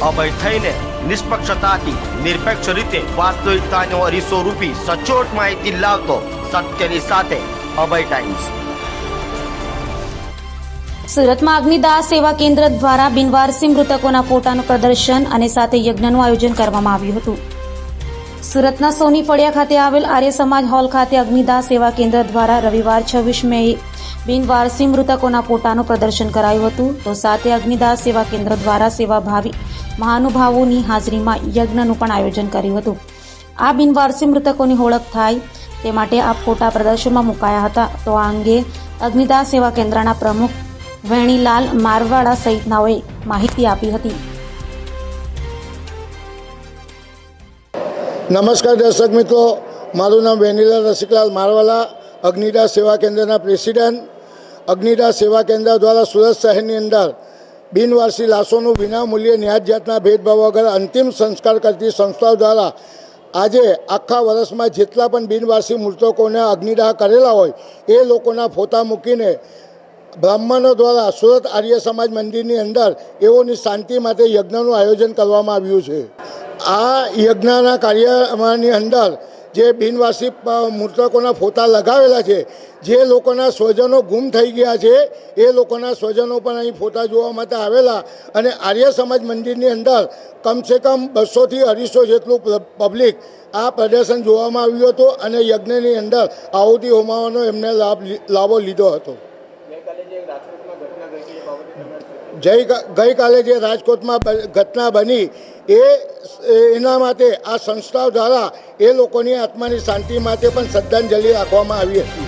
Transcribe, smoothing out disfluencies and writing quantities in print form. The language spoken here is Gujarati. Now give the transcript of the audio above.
અભય થઈને નિષ્પક્ષતાથી નિરપેક્ષ રીતે વાસ્તવિકતાનો અરીસો રૂપી સચોટ માહિતી લાવતો સત્યની સાથે અભય ટાઈમ્સ। સુરતમાં અગ્નિદાહ સેવા કેન્દ્ર દ્વારા બિનવારસી મૃતકોના ફોટાનું પ્રદર્શન અને સાથે યજ્ઞનું આયોજન કરવામાં આવ્યું હતું। સુરતના સોની ફળિયા ખાતે આવેલ આર્ય સમાજ હોલ ખાતે અગ્નિદાહ સેવા કેન્દ્ર દ્વારા રવિવાર 26 મેએ બિનવારસી મૃતકોના ફોટાનું પ્રદર્શન કરાયું હતું। તો સાથે અગ્નિદાહ સેવા કેન્દ્ર દ્વારા સેવાભાવી મહાનુભાવોની હાજરીમાં યજ્ઞનું પણ આયોજન કર્યું હતું। આ બિનવારસી મૃતકોની ઓળખ થાય તે માટે આ ફોટા પ્રદર્શનમાં મુકાયા હતા। તો આ અંગે અગ્નિદાહ સેવા કેન્દ્રના પ્રમુખ વેણીલાલ મારવાડા સહિતનાઓએ માહિતી આપી હતી। નમસ્કાર દર્શક મિત્રો, મારું નામ વેનીલાલ રસિકલાલ મારવાલા, અગ્નિદાહ સેવા કેન્દ્રના પ્રેસિડેન્ટ। અગ્નિદાહ સેવા કેન્દ્ર દ્વારા સુરત શહેરની અંદર બિનવારસી લાશોનું વિનામૂલ્યે ન્યાય જાતના ભેદભાવ વગર અંતિમ સંસ્કાર કરતી સંસ્થાઓ દ્વારા આજે આખા વર્ષમાં જેટલા પણ બિનવારસી મૃતકોને અગ્નિદાહ કરેલા હોય એ લોકોના ફોટા મૂકીને બ્રાહ્મણો દ્વારા સુરત આર્ય સમાજ મંદિરની અંદર એઓની શાંતિ માટે યજ્ઞનું આયોજન કરવામાં આવ્યું છે। આ યજ્ઞના કાર્યની અંદર જે બિનવારસી મૃતકોના ફોટા લગાવેલા છે, જે લોકોના સ્વજનો ગુમ થઈ ગયા છે એ લોકોના સ્વજનો પણ અહીં ફોટા જોવા માટે આવેલા અને આર્ય સમાજ મંદિરની અંદર કમસે કમ 200થી 250 જેટલું પબ્લિક આ પ્રદર્શન જોવામાં આવ્યું હતું અને યજ્ઞની અંદર આહુતિ હોમાવાનો એમને લાભો લીધો હતો। ગઈકાલે જે રાજકોટમાં ઘટના બની એના માટે આ સંસ્થાઓ દ્વારા એ લોકોની આત્માની શાંતિ માટે પણ શ્રદ્ધાંજલિ રાખવામાં આવી હતી।